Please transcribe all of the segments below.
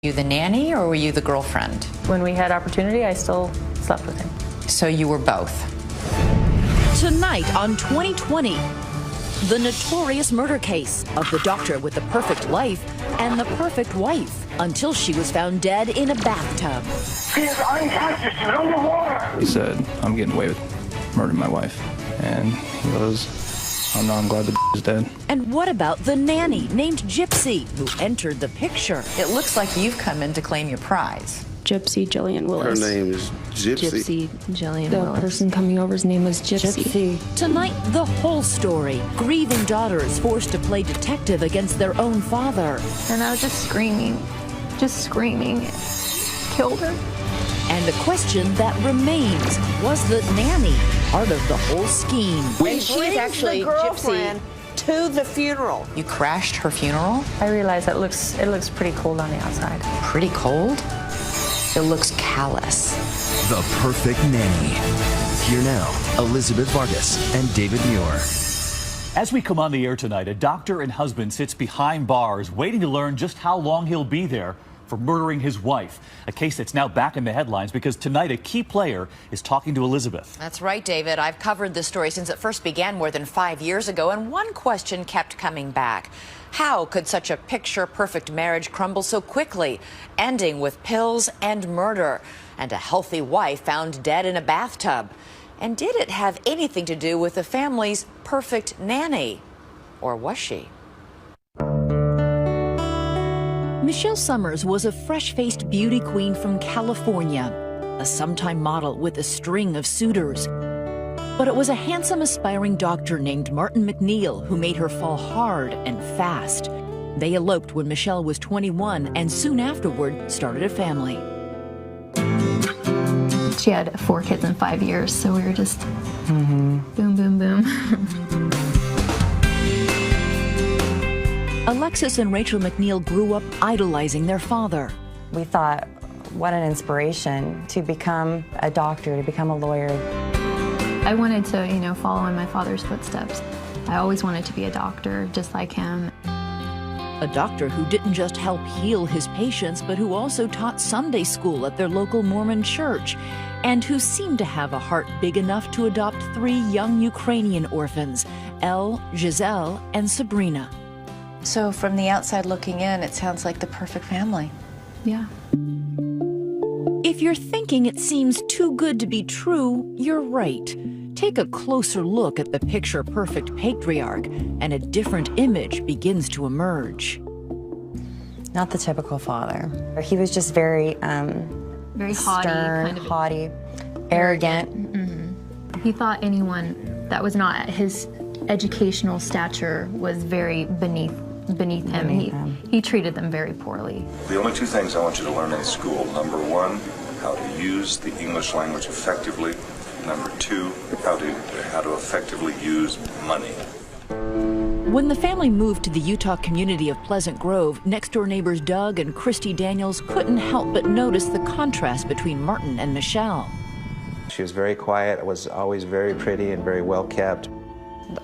You the nanny or were you the girlfriend? When we had opportunity, I still slept with him. So you were both. Tonight on 2020, the notorious murder case of the doctor with the perfect life and the perfect wife until she was found dead in a bathtub. She's unconscious, she's underwater. He said, I'm getting away with murdering my wife. And he goes, oh no, I'm glad the is dead. And what about the nanny named Gypsy who entered the picture? It looks like you've come in to claim your prize. Gypsy Jillian Willis. Her name is Gypsy. Jillian Willis. The person coming over's name was Gypsy. Tonight, the whole story. Grieving daughters forced to play detective against their own father. And I was just screaming. Killed her. And the question that remains, was the nanny part of the whole scheme? And she's actually the girlfriend to the funeral. You crashed her funeral? I realized that it looks pretty cold on the outside. Pretty cold? It looks callous. The Perfect Nanny. Here now, Elizabeth Vargas and David Muir. As we come on the air tonight, a doctor and husband sits behind bars waiting to learn just how long he'll be there for murdering his wife. A case that's now back in the headlines because tonight a key player is talking to Elizabeth. That's right, David. I've covered this story since it first began more than 5 years ago, and one question kept coming back. How could such a picture-perfect marriage crumble so quickly, ending with pills and murder, and a healthy wife found dead in a bathtub? And did it have anything to do with the family's perfect nanny? Or was she? Michelle Summers was a fresh-faced beauty queen from California, a sometime model with a string of suitors. But it was a handsome, aspiring doctor named Martin MacNeill who made her fall hard and fast. They eloped when Michelle was 21 and soon afterward started a family. She had 4 kids in 5 years, so we were just boom, boom, boom. Alexis and Rachel MacNeill grew up idolizing their father. We thought, what an inspiration to become a doctor, to become a lawyer. I wanted to, follow in my father's footsteps. I always wanted to be a doctor, just like him. A doctor who didn't just help heal his patients, but who also taught Sunday school at their local Mormon church, and who seemed to have a heart big enough to adopt 3 young Ukrainian orphans, Elle, Giselle, and Sabrina. So from the outside looking in, it sounds like the perfect family. Yeah. If you're thinking it seems too good to be true, you're right. Take a closer look at the picture-perfect patriarch, and a different image begins to emerge. Not the typical father. He was just very Very haughty, stern, kind of haughty, arrogant. Mm-hmm. He thought anyone that was not at his educational stature was very beneath him. He treated them very poorly. The only 2 things I want you to learn in school. Number 1, how to use the English language effectively. Number 2, how to effectively use money. When the family moved to the Utah community of Pleasant Grove, next-door neighbors Doug and Christy Daniels couldn't help but notice the contrast between Martin and Michelle. She was very quiet, was always very pretty and very well kept.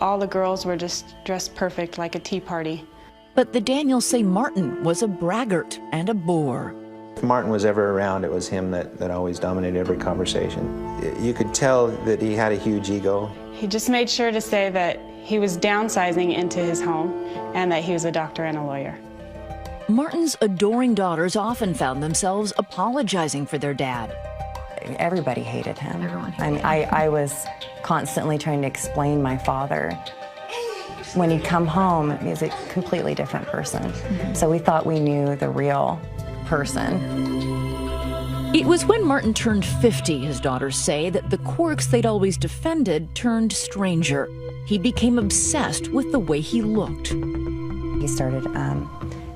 All the girls were just dressed perfect, like a tea party. But the Daniels say Martin was a braggart and a bore. If Martin was ever around, it was him that always dominated every conversation. You could tell that he had a huge ego. He just made sure to say that he was downsizing into his home and that he was a doctor and a lawyer. Martin's adoring daughters often found themselves apologizing for their dad. Everybody hated him. Everyone hated him. I was constantly trying to explain my father. When he'd come home, he was a completely different person. So we thought we knew the real person. It was when Martin turned 50, his daughters say, that the quirks they'd always defended turned stranger. He became obsessed with the way he looked. He started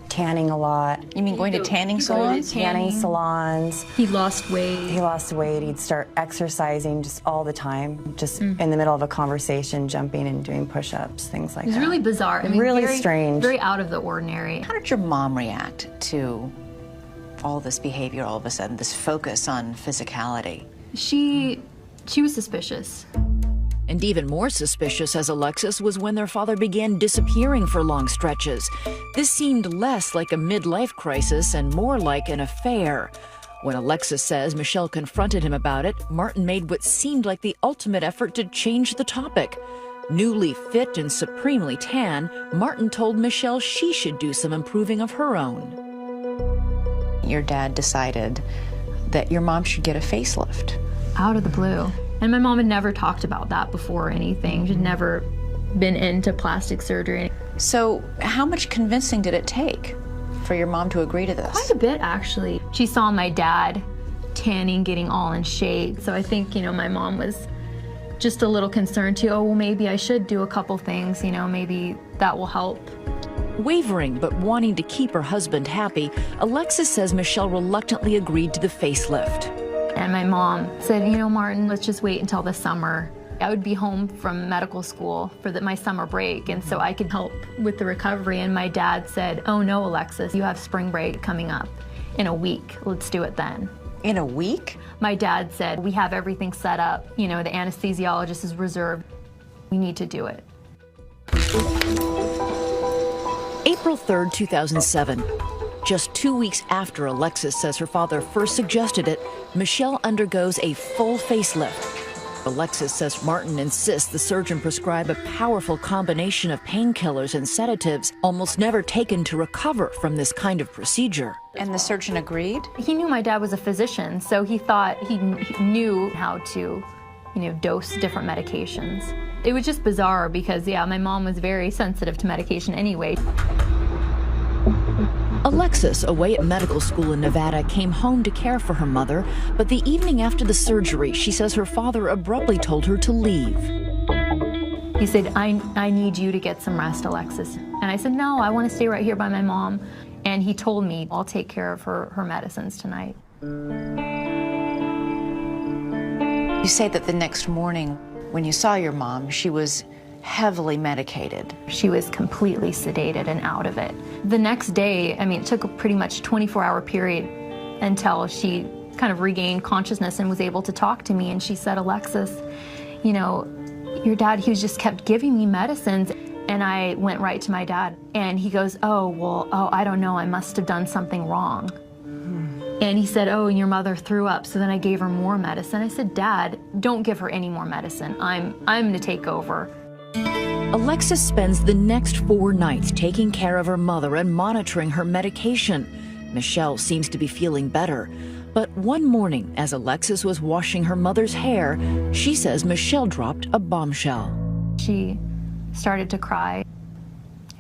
tanning a lot. You mean going to tanning salons? Tanning salons. He lost weight. He'd start exercising just all the time, just in the middle of a conversation, jumping and doing push-ups, things like that. It was really bizarre. I mean, really very strange. Very out of the ordinary. How did your mom react to all this behavior all of a sudden, this focus on physicality? She was suspicious. And even more suspicious as Alexis was when their father began disappearing for long stretches. This seemed less like a midlife crisis and more like an affair. When Alexis says Michele confronted him about it, Martin made what seemed like the ultimate effort to change the topic. Newly fit and supremely tan, Martin told Michele she should do some improving of her own. Your dad decided that your mom should get a facelift. Out of the blue. And my mom had never talked about that before or anything. She'd never been into plastic surgery. So how much convincing did it take for your mom to agree to this? Quite a bit, actually. She saw my dad tanning, getting all in shape. So I think, my mom was just a little concerned too. Oh, well, maybe I should do a couple things, maybe that will help. Wavering but wanting to keep her husband happy, Alexis says Michele reluctantly agreed to the facelift. And my mom said, Martin, let's just wait until the summer. I would be home from medical school for my summer break, and so I could help with the recovery. And my dad said, oh no, Alexis, you have spring break coming up in a week. Let's do it then. In a week? My dad said, we have everything set up. The anesthesiologist is reserved. We need to do it. April 3rd, 2007. Just 2 weeks after Alexis says her father first suggested it, Michele undergoes a full facelift. Alexis says Martin insists the surgeon prescribe a powerful combination of painkillers and sedatives almost never taken to recover from this kind of procedure. And the surgeon agreed? He knew my dad was a physician, so he thought he knew how to, dose different medications. It was just bizarre because, my mom was very sensitive to medication anyway. Alexis, away at medical school in Nevada, came home to care for her mother, but the evening after the surgery, she says her father abruptly told her to leave. He said, I need you to get some rest, Alexis. And I said, no, I want to stay right here by my mom. And he told me, I'll take care of her medicines tonight. You say that the next morning, when you saw your mom, she was heavily medicated. She was completely sedated and out of it. The next day, it took a pretty much 24-hour period until she kind of regained consciousness and was able to talk to me. And she said, Alexis, your dad, he just kept giving me medicines. And I went right to my dad. And he goes, I don't know, I must have done something wrong. And he said, oh, and your mother threw up, so then I gave her more medicine. I said, Dad, don't give her any more medicine. I'm gonna take over. Alexis spends the next 4 nights taking care of her mother and monitoring her medication. Michele seems to be feeling better. But one morning, as Alexis was washing her mother's hair, she says Michele dropped a bombshell. She started to cry.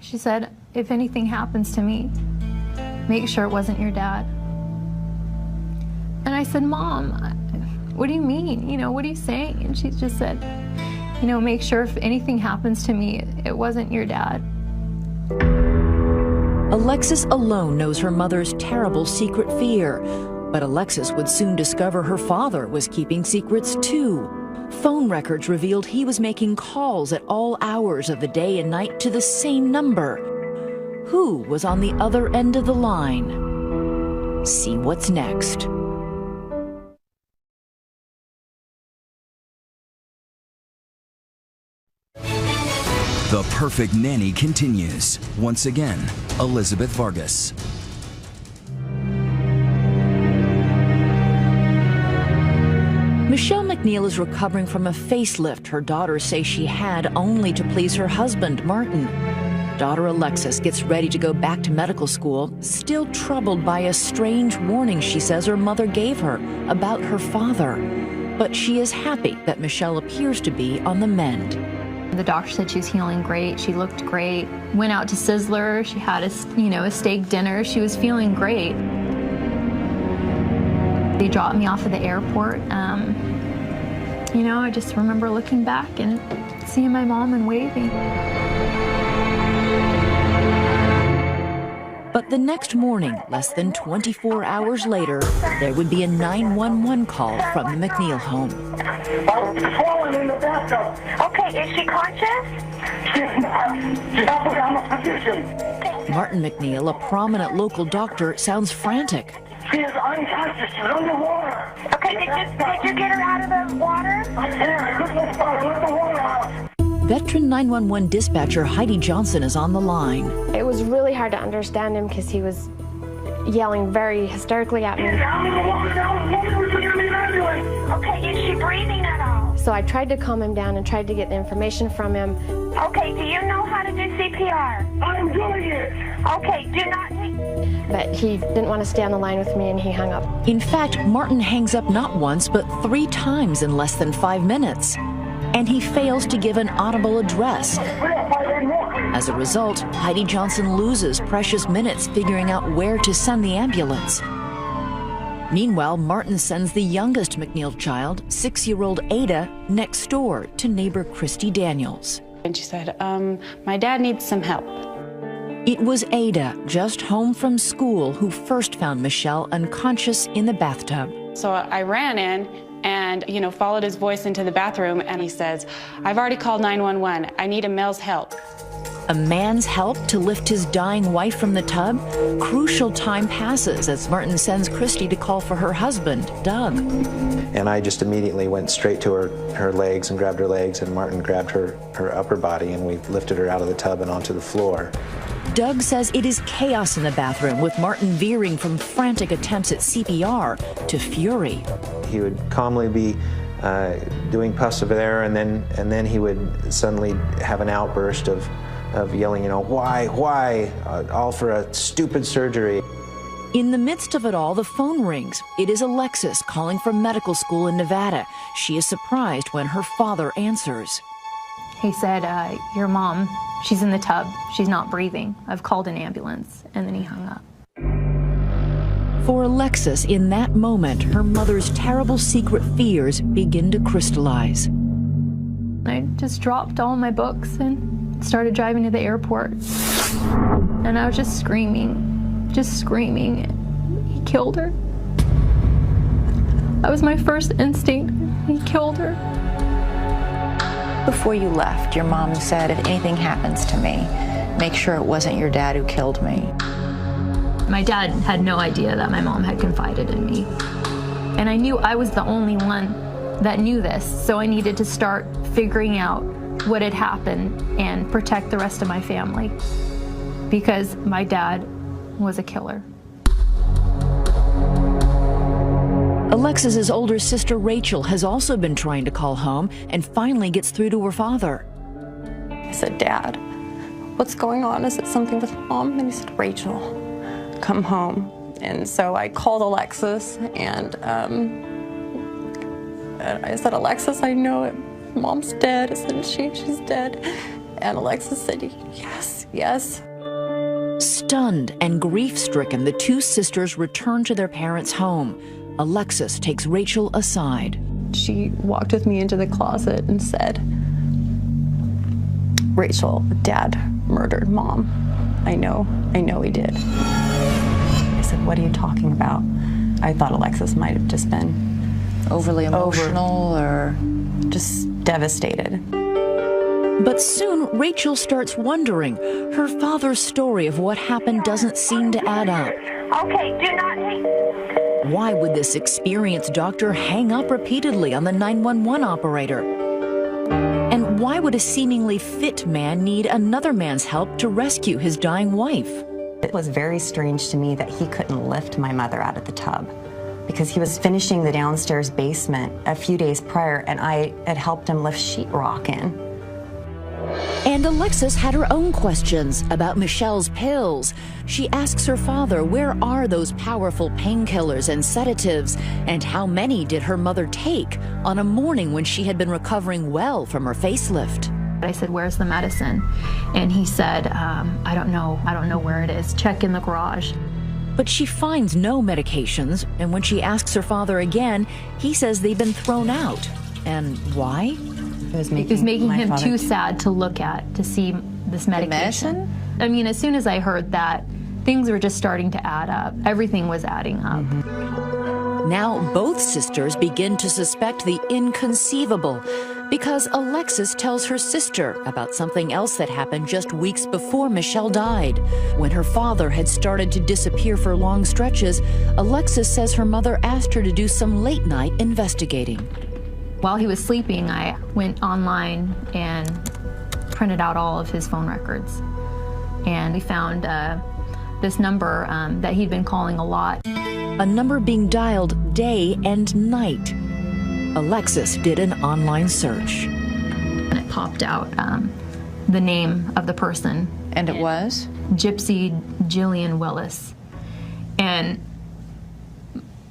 She said, if anything happens to me, make sure it wasn't your dad. And I said, Mom, what do you mean? What are you saying? And she just said, make sure if anything happens to me, it wasn't your dad. Alexis alone knows her mother's terrible secret fear, but Alexis would soon discover her father was keeping secrets too. Phone records revealed he was making calls at all hours of the day and night to the same number. Who was on the other end of the line? See what's next. The Perfect Nanny continues. Once again, Elizabeth Vargas. Michele MacNeill is recovering from a facelift her daughters say she had only to please her husband, Martin. Daughter Alexis gets ready to go back to medical school, still troubled by a strange warning she says her mother gave her about her father. But she is happy that Michele appears to be on the mend. The doctor said she was healing great. She looked great. Went out to Sizzler. She had a steak dinner. She was feeling great. They dropped me off at the airport. I just remember looking back and seeing my mom and waving. But the next morning, less than 24 hours later, there would be a 911 call from the MacNeill home. Swollen in the bathtub. Okay, is she conscious? She's not. She's not put on a position. Martin MacNeill, a prominent local doctor, sounds frantic. She is unconscious. She's underwater. Okay, did you get her out of the water? I can't. Let the water out. Veteran 911 dispatcher Heidi Johnson is on the line. It was really hard to understand him because he was yelling very hysterically at me. Okay, is she breathing at all? So I tried to calm him down and tried to get the information from him. Okay, do you know how to do CPR? I'm doing it. Okay, do not. But he didn't want to stay on the line with me and he hung up. In fact, Martin hangs up not once, but 3 times in less than 5 minutes. And he fails to give an audible address. As a result, Heidi Johnson loses precious minutes figuring out where to send the ambulance. Meanwhile, Martin sends the youngest MacNeill child, 6-year-old Ada, next door to neighbor Christy Daniels. And she said, my dad needs some help. It was Ada, just home from school, who first found Michele unconscious in the bathtub. So I ran in and, followed his voice into the bathroom, and he says, I've already called 911. I need a male's help. A man's help to lift his dying wife from the tub? Crucial time passes as Martin sends Christy to call for her husband, Doug. And I just immediately went straight to her legs and grabbed her legs, and Martin grabbed her upper body, and we lifted her out of the tub and onto the floor. Doug says it is chaos in the bathroom, with Martin veering from frantic attempts at CPR to fury. He would calmly be doing puffs of air, and then he would suddenly have an outburst of yelling, why, all for a stupid surgery. In the midst of it all, the phone rings. It is Alexis calling from medical school in Nevada. She is surprised when her father answers. He said, your mom, she's in the tub. She's not breathing. I've called an ambulance. And then he hung up. For Alexis, in that moment, her mother's terrible secret fears begin to crystallize. I just dropped all my books and started driving to the airport. And I was just screaming. He killed her. That was my first instinct. He killed her. Before you left, your mom said, if anything happens to me, make sure it wasn't your dad who killed me. My dad had no idea that my mom had confided in me. And I knew I was the only one that knew this, so I needed to start figuring out what had happened and protect the rest of my family, because my dad was a killer. Alexis's older sister Rachel has also been trying to call home and finally gets through to her father. I said, Dad, what's going on? Is it something with Mom? And he said, Rachel, come home. And so I called Alexis, and I said, Alexis, I know it. Mom's dead. I said, she's dead. And Alexis said, yes. Stunned and grief-stricken, the two sisters return to their parents' home. Alexis takes Rachel aside. She walked with me into the closet and said, Rachel, Dad murdered Mom. I know he did. I said, what are you talking about? I thought Alexis might have just been overly emotional or just devastated. But soon, Rachel starts wondering. Her father's story of what happened doesn't seem to add up. Okay, do not hang. Why would this experienced doctor hang up repeatedly on the 911 operator? And why would a seemingly fit man need another man's help to rescue his dying wife? It was very strange to me that he couldn't lift my mother out of the tub, because he was finishing the downstairs basement a few days prior, and I had helped him lift sheetrock in. And Alexis had her own questions about Michele's pills. She asks her father, where are those powerful painkillers and sedatives, and how many did her mother take on a morning when she had been recovering well from her facelift? I said, where's the medicine? And he said, I don't know where it is. Check in the garage. But she finds no medications, and when she asks her father again, he says they've been thrown out. And why? It was making him too sad to look at, to see this medication. I mean, as soon as I heard that, things were just starting to add up. Everything was adding up. Now both sisters begin to suspect the inconceivable. because Alexis tells her sister about something else that happened just weeks before Michele died. When her father had started to disappear for long stretches, Alexis says her mother asked her to do some late-night investigating. While he was sleeping, I went online and printed out all of his phone records. And we found this number that he'd been calling a lot. A number being dialed day and night. Alexis did an online search. And it popped out the name of the person. And it was? Gypsy Jillian Willis. And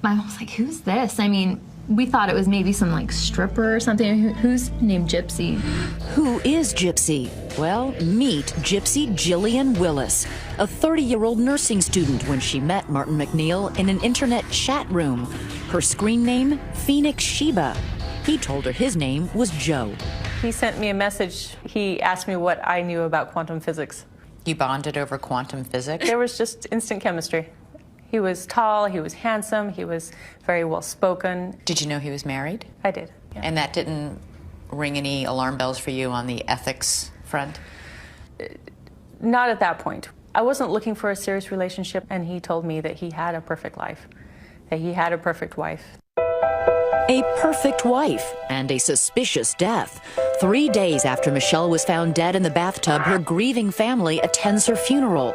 my mom was like, who's this? I mean, we thought it was maybe some like stripper or something. Who's named Gypsy? Who is Gypsy? Well, meet Gypsy Jillian Willis, a 30-year-old nursing student when she met Martin MacNeill in an internet chat room. Her screen name, Phoenix Sheba. He told her his name was Joe. He sent me a message. He asked me what I knew about quantum physics. You bonded over quantum physics? There was just instant chemistry. He was tall, he was handsome, he was very well spoken. Did you know he was married? I did. Yeah. And that didn't ring any alarm bells for you on the ethics front? Not at that point. I wasn't looking for a serious relationship, and he told me that he had a perfect life, that he had a perfect wife. A perfect wife and a suspicious death. 3 days after Michele was found dead in the bathtub, her grieving family attends her funeral.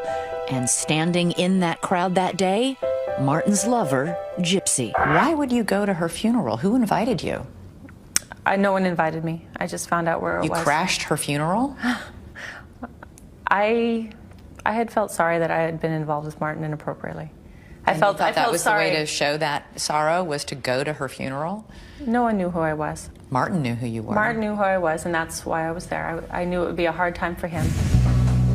And standing in that crowd that day, Martin's lover, Gypsy. Why would you go to her funeral? Who invited you? No one invited me. I just found out where it was. You crashed her funeral? I had felt sorry that I had been involved with Martin inappropriately. I felt that was sorry. the way to show that sorrow, was to go to her funeral? No one knew who I was. Martin knew who you were. Martin knew who I was, and that's why I was there. I knew it would be a hard time for him.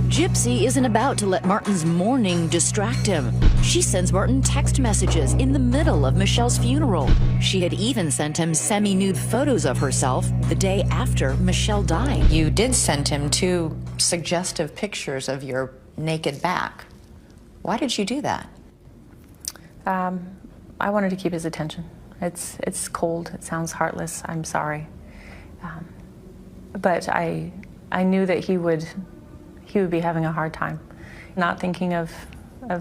Gypsy isn't about to let Martin's mourning distract him. She sends Martin text messages in the middle of Michele's funeral. She had even sent him semi-nude photos of herself the day after Michele died. You did send him 2 suggestive pictures of your naked back. Why did you do that? I wanted to keep his attention. It's cold. It sounds heartless. I'm sorry. But I knew that he would be having a hard time, not thinking of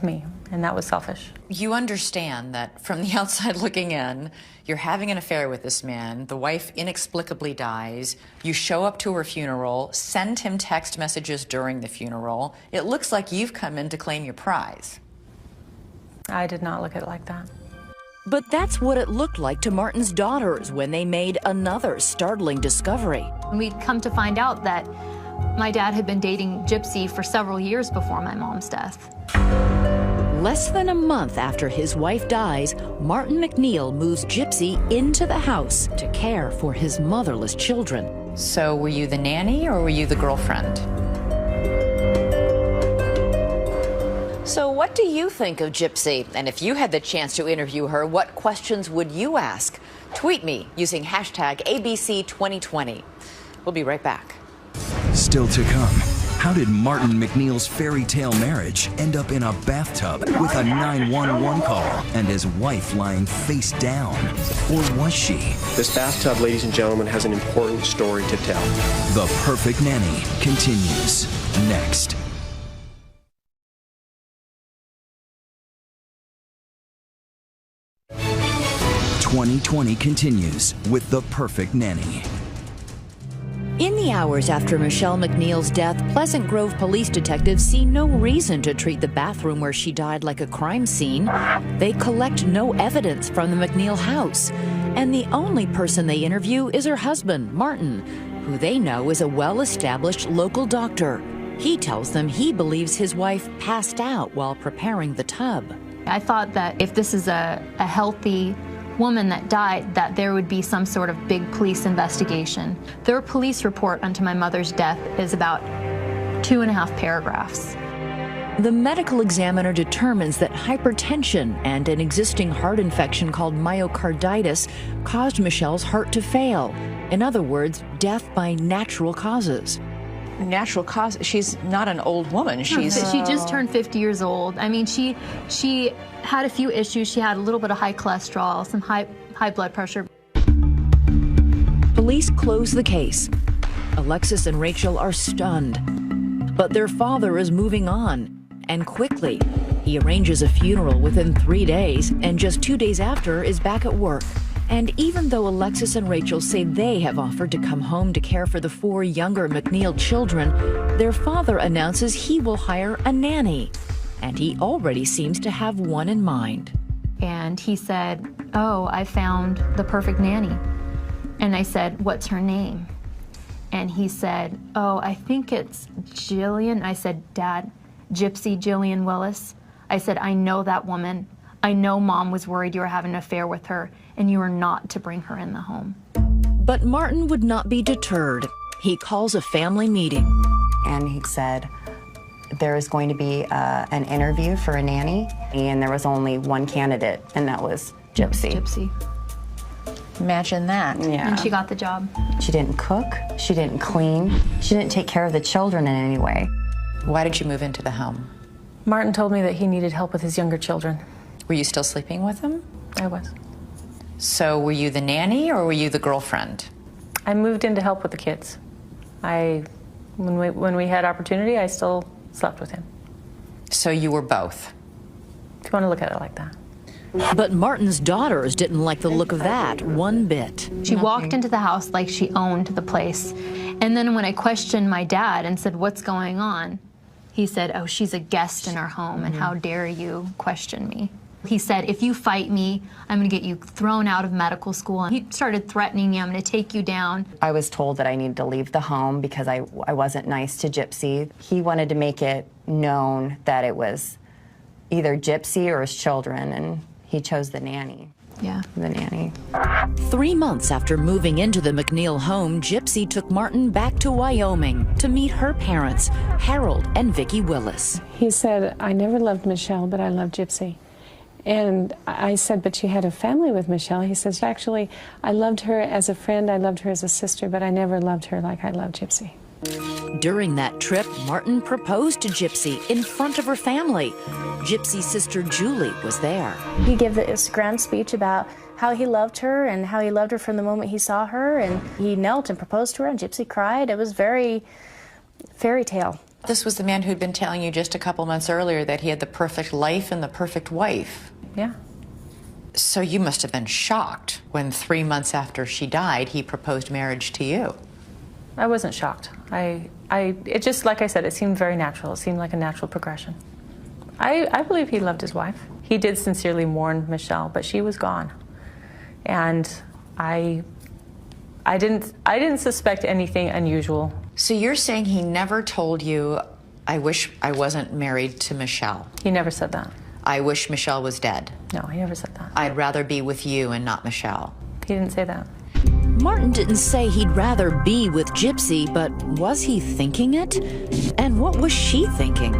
me, and that was selfish. You understand that from the outside looking in, you're having an affair with this man, the wife inexplicably dies, you show up to her funeral, send him text messages during the funeral. It looks like you've come in to claim your prize. I did not look at it like that. But that's what it looked like to Martin's daughters when they made another startling discovery. We'd come to find out that my dad had been dating Gypsy for several years before my mom's death. Less than a month after his wife dies, Martin MacNeill moves Gypsy into the house to care for his motherless children. So were you the nanny or were you the girlfriend? So what do you think of Gypsy? And if you had the chance to interview her, what questions would you ask? Tweet me using hashtag ABC2020. We'll be right back. Still to come, how did Martin MacNeill's fairy tale marriage end up in a bathtub with a 911 call and his wife lying face down? Or was she? This bathtub, ladies and gentlemen, has an important story to tell. The Perfect Nanny continues next. '20 continues with The Perfect Nanny. In the hours after Michele MacNeill's death, Pleasant Grove police detectives see no reason to treat the bathroom where she died like a crime scene. They collect no evidence from the MacNeill house. And the only person they interview is her husband, Martin, who they know is a well-established local doctor. He tells them he believes his wife passed out while preparing the tub. I thought that if this is a healthy woman that died, that there would be some sort of big police investigation. Their police report onto my mother's death is about 2.5 paragraphs. The medical examiner determines that hypertension and an existing heart infection called myocarditis caused Michele's heart to fail. In other words, death by natural causes. Natural cause? She's not an old woman. She just turned 50 years old. I mean, she had a few issues. She had a little bit of high cholesterol, some high blood pressure. Police close the case. Alexis and Rachel are stunned. But their father is moving on, and quickly. He arranges a funeral within 3 days, and just 2 days after is back at work. And even though Alexis and Rachel say they have offered to come home to care for the 4 younger MacNeill children, their father announces he will hire a nanny. And he already seems to have one in mind. And he said, "Oh, I found the perfect nanny." And I said, "What's her name?" And he said, "Oh, I think it's Jillian." I said, "Dad, Gypsy Jillian Willis." I said, "I know that woman. I know Mom was worried you were having an affair with her, and you are not to bring her in the home." But Martin would not be deterred. He calls a family meeting. And he said, there is going to be an interview for a nanny, and there was only one candidate, and that was Gypsy. Gypsy. Imagine that. Yeah. And she got the job. She didn't cook, she didn't clean, she didn't take care of the children in any way. Why did you move into the home? Martin told me that he needed help with his younger children. Were you still sleeping with him? I was. So were you the nanny or were you the girlfriend? I moved in to help with the kids. When we had opportunity, I still slept with him. So you were both? If you want to look at it like that. But Martin's daughters didn't like the look of that one bit. She walked into the house like she owned the place. And then when I questioned my dad and said, "What's going on?" he said, "Oh, she's a guest in our home, and how dare you question me?" He said, "If you fight me, I'm going to get you thrown out of medical school." And he started threatening me, "I'm going to take you down." I was told that I needed to leave the home because I wasn't nice to Gypsy. He wanted to make it known that it was either Gypsy or his children, and he chose the nanny. Yeah. The nanny. 3 months after moving into the MacNeill home, Gypsy took Martin back to Wyoming to meet her parents, Harold and Vicki Willis. He said, "I never loved Michelle, but I loved Gypsy." And I said, "But you had a family with Michelle." He says, "Actually, I loved her as a friend, I loved her as a sister, but I never loved her like I loved Gypsy." During that trip, Martin proposed to Gypsy in front of her family. Gypsy's sister Julie was there. He gave this grand speech about how he loved her and how he loved her from the moment he saw her, and he knelt and proposed to her, and Gypsy cried. It was very fairy tale. This was the man who'd been telling you just a couple months earlier that he had the perfect life and the perfect wife. Yeah. So you must have been shocked when 3 months after she died, he proposed marriage to you. I wasn't shocked. It just, like I said, it seemed very natural. It seemed like a natural progression. I believe he loved his wife. He did sincerely mourn Michelle, but she was gone. And I didn't suspect anything unusual. So you're saying he never told you, "I wish I wasn't married to Michelle"? He never said that. "I wish Michelle was dead"? No, he never said that. "I'd rather be with you and not Michelle"? He didn't say that. Martin didn't say he'd rather be with Gypsy, but was he thinking it? And what was she thinking?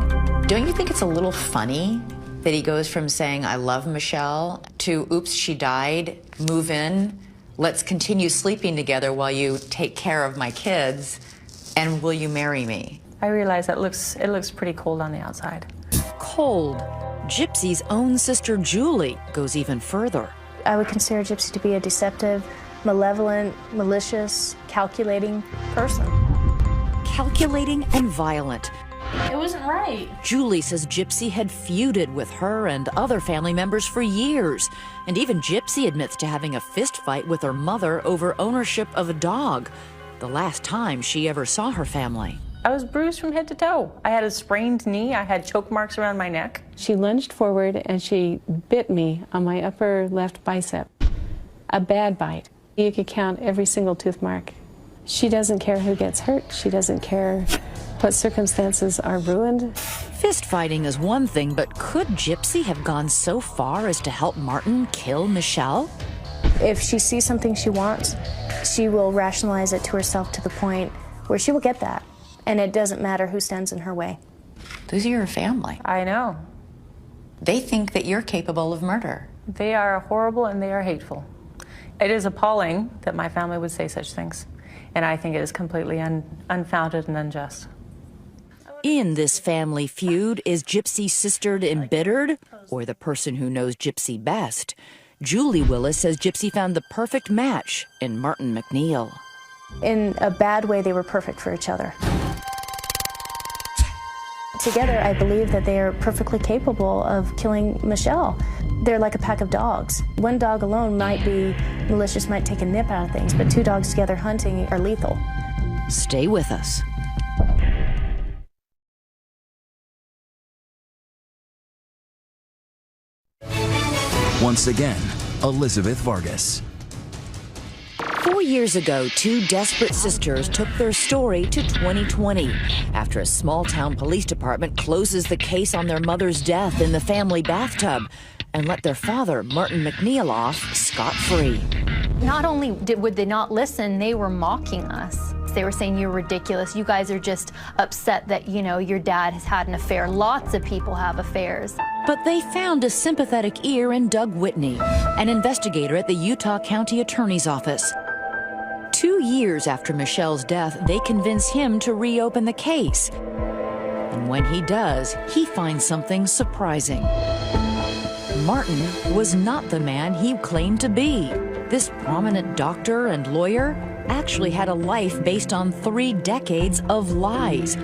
Don't you think it's a little funny that he goes from saying, "I love Michelle," to, "Oops, she died, move in, let's continue sleeping together while you take care of my kids, and will you marry me"? I realize that it looks pretty cold on the outside. Cold. Gypsy's own sister Julie goes even further. I would consider Gypsy to be a deceptive, malevolent, malicious, calculating person. Calculating and violent. It wasn't right. Julie says Gypsy had feuded with her and other family members for years. And even Gypsy admits to having a fist fight with her mother over ownership of a dog, the last time she ever saw her family. I was bruised from head to toe. I had a sprained knee. I had choke marks around my neck. She lunged forward and she bit me on my upper left bicep. A bad bite. You could count every single tooth mark. She doesn't care who gets hurt. She doesn't care what circumstances are ruined. Fist fighting is one thing, but could Gypsy have gone so far as to help Martin kill Michelle? If she sees something she wants, she will rationalize it to herself to the point where she will get that. And it doesn't matter who stands in her way. Those are your family. I know. They think that you're capable of murder. They are horrible and they are hateful. It is appalling that my family would say such things. And I think it is completely unfounded and unjust. In this family feud, is Gypsy sistered embittered, or the person who knows Gypsy best? Julie Willis says Gypsy found the perfect match in Martin MacNeill. In a bad way, they were perfect for each other. Together, I believe that they are perfectly capable of killing Michele. They're like a pack of dogs. One dog alone might be malicious, might take a nip out of things, but two dogs together hunting are lethal. Stay with us. Once again, Elizabeth Vargas. 4 years ago, two desperate sisters took their story to 2020 after a small-town police department closes the case on their mother's death in the family bathtub and let their father, Martin MacNeill, off scot-free. Not only would they not listen, they were mocking us. They were saying, you're ridiculous. You guys are just upset that, you know, your dad has had an affair. Lots of people have affairs. But they found a sympathetic ear in Doug Whitney, an investigator at the Utah County Attorney's Office. 2 years after Michele's death, they convince him to reopen the case. And when he does, he finds something surprising. Martin was not the man he claimed to be. This prominent doctor and lawyer actually had a life based on 3 decades of lies,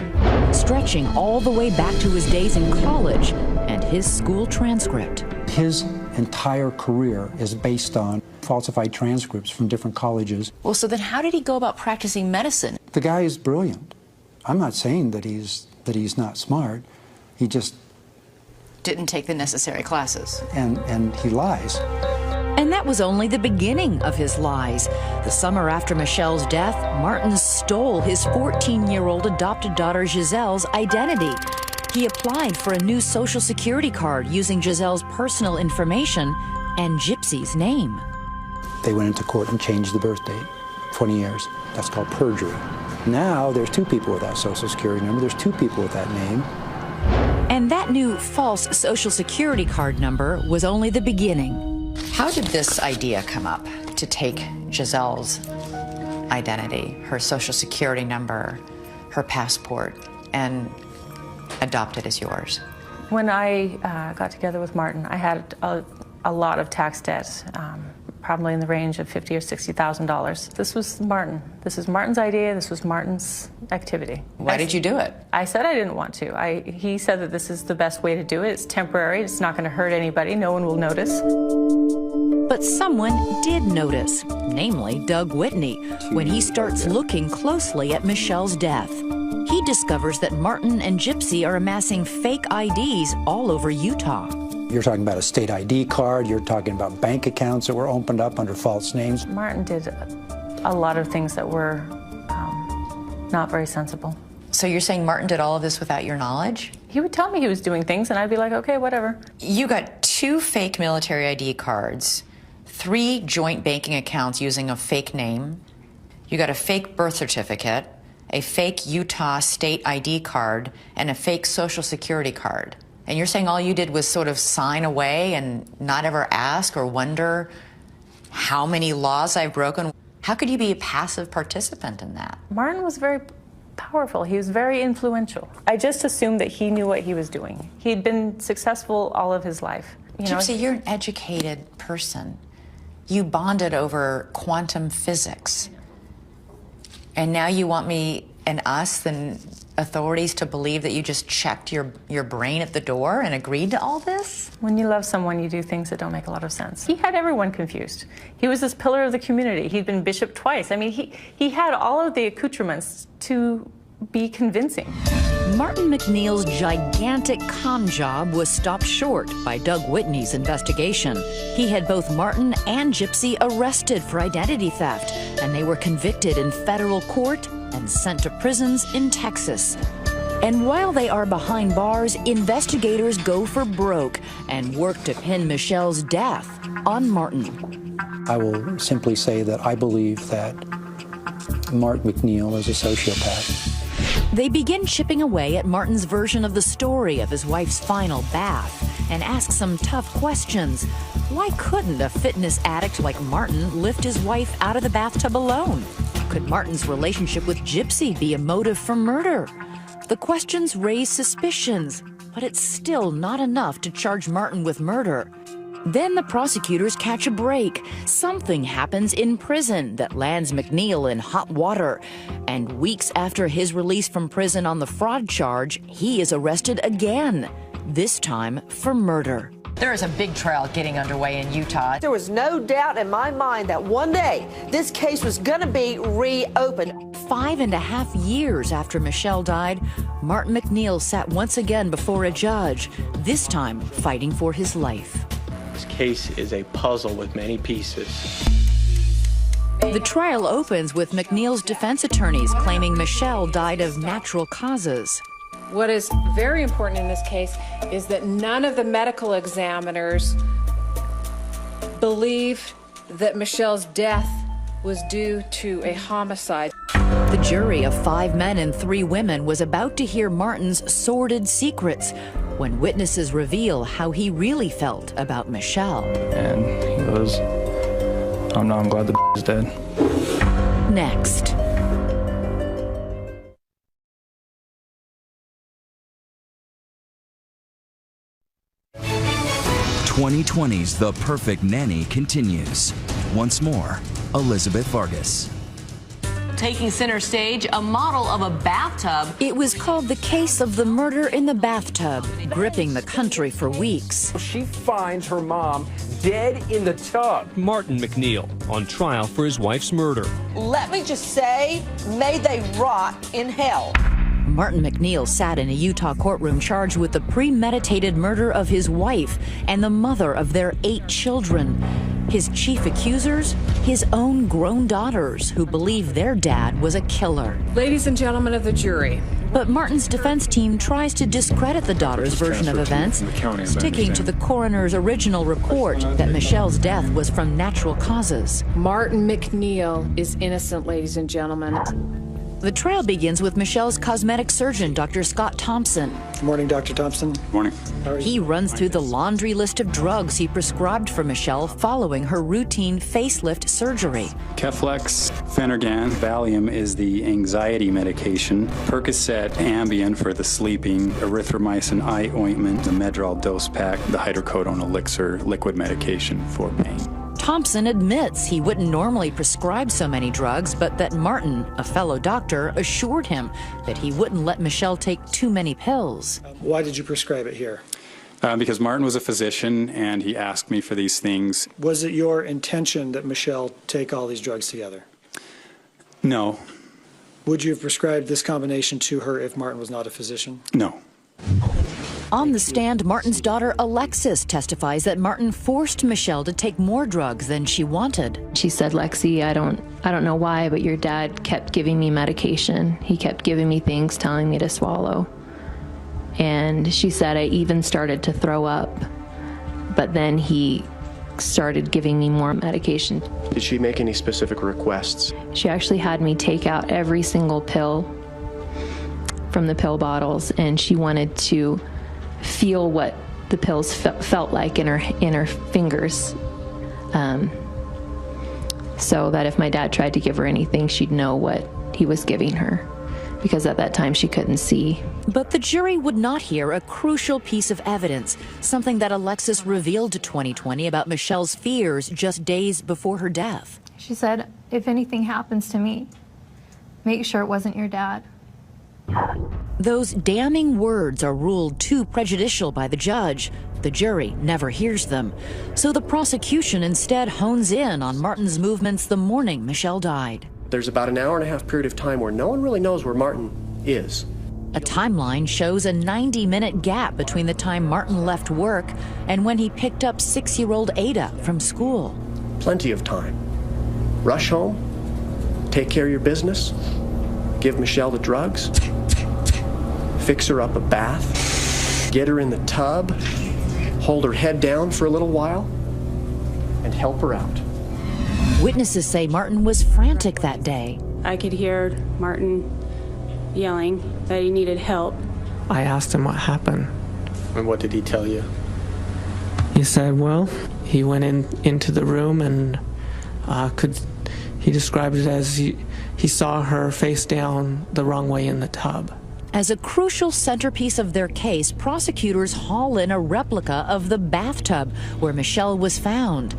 stretching all the way back to his days in college and his school transcript. His entire career is based on falsified transcripts from different colleges. Well, so then how did he go about practicing medicine? The guy is brilliant. I'm not saying that he's not smart. He just didn't take the necessary classes. And he lies. And that was only the beginning of his lies. The summer after Michele's death, Martin stole his 14-year-old adopted daughter Giselle's identity. He applied for a new Social Security card using Giselle's personal information and Gypsy's name. They went into court and changed the birth date, 20 years. That's called perjury. Now there's 2 people with that Social Security number. There's 2 people with that name. And that new false Social Security card number was only the beginning. How did this idea come up to take Giselle's identity, her Social Security number, her passport, and adopt it as yours? When I got together with Martin, I had a lot of tax debt, probably in the range of $50,000 or $60,000. This was Martin. This is Martin's idea. This was Martin's activity. Why did you do it? I said I didn't want to. He said that this is the best way to do it. It's temporary. It's not going to hurt anybody. No one will notice. But someone did notice, namely Doug Whitney, when he starts looking closely at Michele's death. He discovers that Martin and Gypsy are amassing fake IDs all over Utah. You're talking about a state ID card. You're talking about bank accounts that were opened up under false names. Martin did a lot of things that were not very sensible. So you're saying Martin did all of this without your knowledge? He would tell me he was doing things, and I'd be like, okay, whatever. You got 2 fake military ID cards, 3 joint banking accounts using a fake name. You got a fake birth certificate, a fake Utah state ID card, and a fake Social Security card. And you're saying all you did was sort of sign away and not ever ask or wonder how many laws I've broken? How could you be a passive participant in that? Martin was very powerful. He was very influential. I just assumed that he knew what he was doing. He'd been successful all of his life. Gypsy, you're an educated person. You bonded over quantum physics. And now you want me and us, the authorities, to believe that you just checked your brain at the door and agreed to all this? When you love someone, you do things that don't make a lot of sense. He had everyone confused. He was this pillar of the community. He'd been bishop twice. I mean, he had all of the accoutrements to be convincing. Martin MacNeill's gigantic con job was stopped short by Doug Whitney's investigation. He had both Martin and Gypsy arrested for identity theft, and they were convicted in federal court and sent to prisons in Texas. And while they are behind bars, investigators go for broke and work to pin Michele's death on Martin. I will simply say that I believe that Martin MacNeill is a sociopath. They begin chipping away at Martin's version of the story of his wife's final bath and ask some tough questions. Why couldn't a fitness addict like Martin lift his wife out of the bathtub alone? Could Martin's relationship with Gypsy be a motive for murder? The questions raise suspicions, but it's still not enough to charge Martin with murder. Then the prosecutors catch a break. Something happens in prison that lands MacNeill in hot water. And weeks after his release from prison on the fraud charge, he is arrested again, this time for murder. There is a big trial getting underway in Utah. There was no doubt in my mind that one day this case was going to be reopened. 5.5 years after Michele died, Martin MacNeill sat once again before a judge, this time fighting for his life. This case is a puzzle with many pieces. The trial opens with MacNeill's defense attorneys claiming Michele died of natural causes. What is very important in this case is that none of the medical examiners believe that Michele's death was due to a homicide. The jury of 5 men and 3 women was about to hear Martin's sordid secrets when witnesses reveal how he really felt about Michele. And he goes, "Oh no, I'm glad the is dead." Next. "2020's The Perfect Nanny" continues. Once more, Elizabeth Vargas. Taking center stage, a model of a bathtub. It was called The Case of the Murder in the Bathtub, gripping the country for weeks. She finds her mom dead in the tub. Martin MacNeill on trial for his wife's murder. Let me just say, may they rot in hell. Martin MacNeill sat in a Utah courtroom charged with the premeditated murder of his wife and the mother of their 8 children. His chief accusers, his own grown daughters, who believe their dad was a killer. Ladies and gentlemen of the jury. But Martin's defense team tries to discredit the daughter's version of events, sticking to the coroner's original report that Michele's death was from natural causes. Martin MacNeill is innocent, ladies and gentlemen. The trial begins with Michele's cosmetic surgeon, Dr. Scott Thompson. Good morning, Dr. Thompson. Good morning. He runs through the laundry list of drugs he prescribed for Michele following her routine facelift surgery. Keflex, Phenergan, Valium is the anxiety medication, Percocet, Ambien for the sleeping, erythromycin eye ointment, the Medrol dose pack, the hydrocodone elixir, liquid medication for pain. Thompson admits he wouldn't normally prescribe so many drugs, but that Martin, a fellow doctor, assured him that he wouldn't let Michele take too many pills. Why did you prescribe it here? Because Martin was a physician and he asked me for these things. Was it your intention that Michele take all these drugs together? No. Would you have prescribed this combination to her if Martin was not a physician? No. On the stand, Martin's daughter Alexis testifies that Martin forced Michele to take more drugs than she wanted. She said, "Lexi, I don't know why, but your dad kept giving me medication. He kept giving me things, telling me to swallow." And she said I even started to throw up, but then he started giving me more medication. Did she make any specific requests? She actually had me take out every single pill from the pill bottles, and she wanted to feel what the pills felt like in her fingers, so that if my dad tried to give her anything, she'd know what he was giving her, because at that time she couldn't see. But the jury would not hear a crucial piece of evidence, something that Alexis revealed to 2020 about Michele's fears just days before her death. She said, "If anything happens to me, make sure it wasn't your dad." Those damning words are ruled too prejudicial by the judge. The jury never hears them. So the prosecution instead hones in on Martin's movements the morning Michele died. There's about an hour-and-a-half period of time where no one really knows where Martin is. A timeline shows a 90-minute gap between the time Martin left work and when he picked up 6-year-old Ada from school. Plenty of time. Rush home, take care of your business, give Michele the drugs, fix her up a bath, get her in the tub, hold her head down for a little while, and help her out. Witnesses say Martin was frantic that day. I could hear Martin yelling that he needed help. I asked him what happened. And what did he tell you? He said, well, he went into the room and he described it as he saw her face down the wrong way in the tub. As a crucial centerpiece of their case, prosecutors haul in a replica of the bathtub where Michele was found.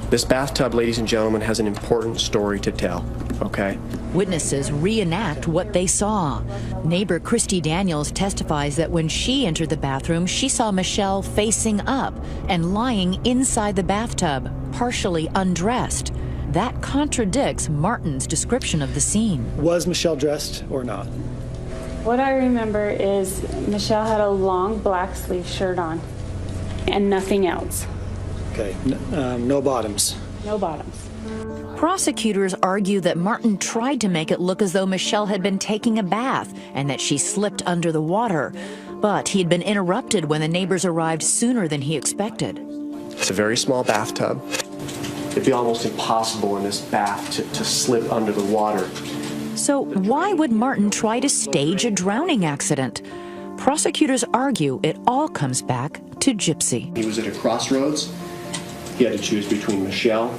This bathtub, ladies and gentlemen, has an important story to tell, okay? Witnesses reenact what they saw. Neighbor Christy Daniels testifies that when she entered the bathroom, she saw Michele facing up and lying inside the bathtub, partially undressed. That contradicts Martin's description of the scene. Was Michele dressed or not? What I remember is Michele had a long black sleeve shirt on and nothing else. Okay, no bottoms. No bottoms. Prosecutors argue that Martin tried to make it look as though Michele had been taking a bath and that she slipped under the water. But he had been interrupted when the neighbors arrived sooner than he expected. It's a very small bathtub. It'd be almost impossible in this bath to slip under the water. So why would Martin try to stage a drowning accident? Prosecutors argue it all comes back to Gypsy. He was at a crossroads. He had to choose between Michele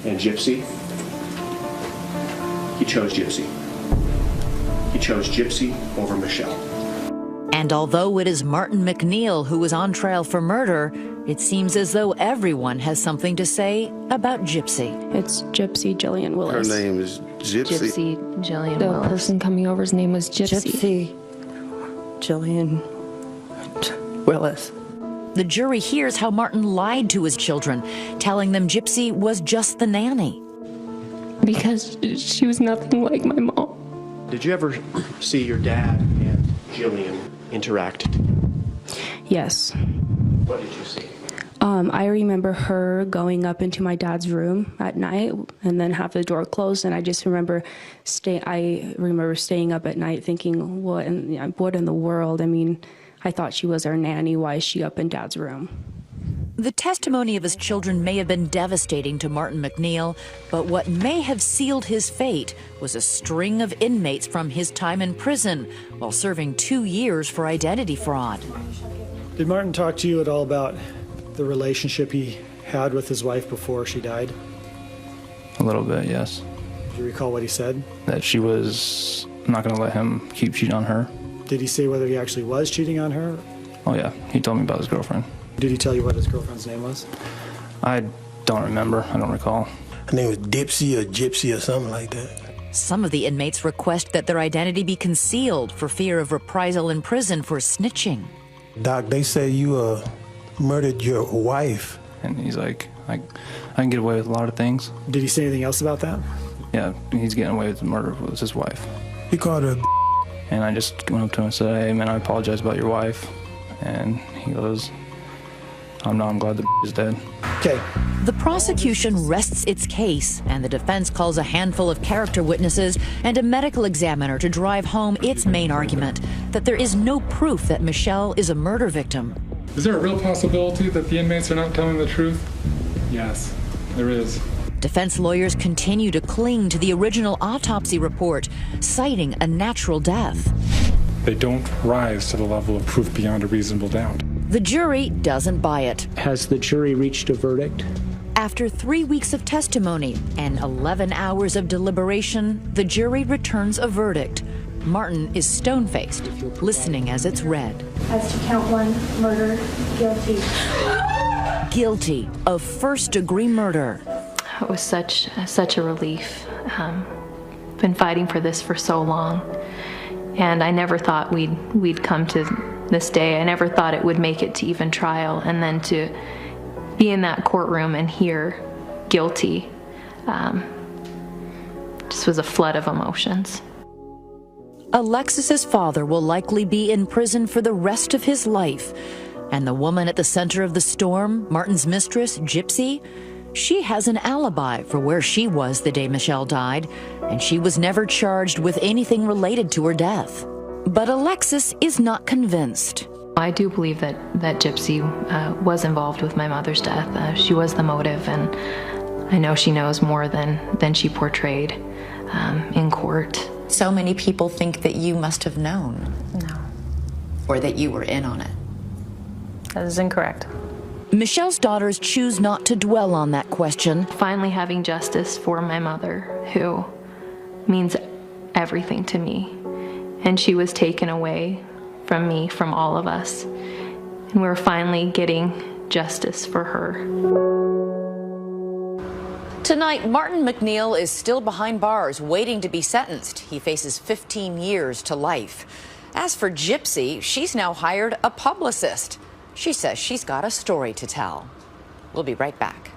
and Gypsy. He chose Gypsy. He chose Gypsy over Michele. And although it is Martin MacNeill who was on trial for murder, it seems as though everyone has something to say about Gypsy. It's Gypsy Jillian Willis. Her name is Gypsy. Gypsy Jillian Willis. The person coming over's name was Gypsy. Jillian Willis. The jury hears how Martin lied to his children, telling them Gypsy was just the nanny. Because she was nothing like my mom. Did you ever see your dad and Jillian interact? Yes. What did you see? I remember her going up into my dad's room at night and then have the door closed, and I just remember staying up at night thinking, what in the world? I mean, I thought she was our nanny. Why is she up in Dad's room? The testimony of his children may have been devastating to Martin MacNeill, but what may have sealed his fate was a string of inmates from his time in prison while serving 2 years for identity fraud. Did Martin talk to you at all about the relationship he had with his wife before she died? A little bit, yes. Do you recall what he said? That she was not going to let him keep cheating on her. Did he say whether he actually was cheating on her? Oh yeah, he told me about his girlfriend. Did he tell you what his girlfriend's name was? I don't remember. I don't recall. Her name was Dipsy or Gypsy or something like that. Some of the inmates request that their identity be concealed for fear of reprisal in prison for snitching. Doc, they say you murdered your wife. And he's like, I can get away with a lot of things. Did he say anything else about that? Yeah, he's getting away with the murder of his wife. He called her And I just went up to him and said, hey man, I apologize about your wife. And he goes, I'm glad the is dead. Okay. The prosecution rests its case, and the defense calls a handful of character witnesses and a medical examiner to drive home its main argument, that there is no proof that Michele is a murder victim. Is there a real possibility that the inmates are not telling the truth? Yes, there is. Defense lawyers continue to cling to the original autopsy report, citing a natural death. They don't rise to the level of proof beyond a reasonable doubt. The jury doesn't buy it. Has the jury reached a verdict? After 3 weeks of testimony and 11 hours of deliberation, the jury returns a verdict. Martin is stone-faced, listening as it's read. As to count 1, murder, guilty. Guilty of first-degree murder. It was such a relief. Been fighting for this for so long, and I never thought we'd come to this day. I never thought it would make it to even trial, and then to be in that courtroom and hear guilty just was a flood of emotions. Alexis's father will likely be in prison for the rest of his life, and the woman at the center of the storm, Martin's mistress, Gypsy, she has an alibi for where she was the day Michele died, and she was never charged with anything related to her death. But Alexis is not convinced. I do believe that Gypsy was involved with my mother's death. She was the motive, and I know she knows more than she portrayed in court. So many people think that you must have known. No. Or that you were in on it. That is incorrect. Michele's daughters choose not to dwell on that question. Finally having justice for my mother, who means everything to me. and she was taken away from me, from all of us. And we're finally getting justice for her. Tonight, Martin MacNeill is still behind bars, waiting to be sentenced. He faces 15 years to life. As for Gypsy, she's now hired a publicist. She says she's got a story to tell. We'll be right back.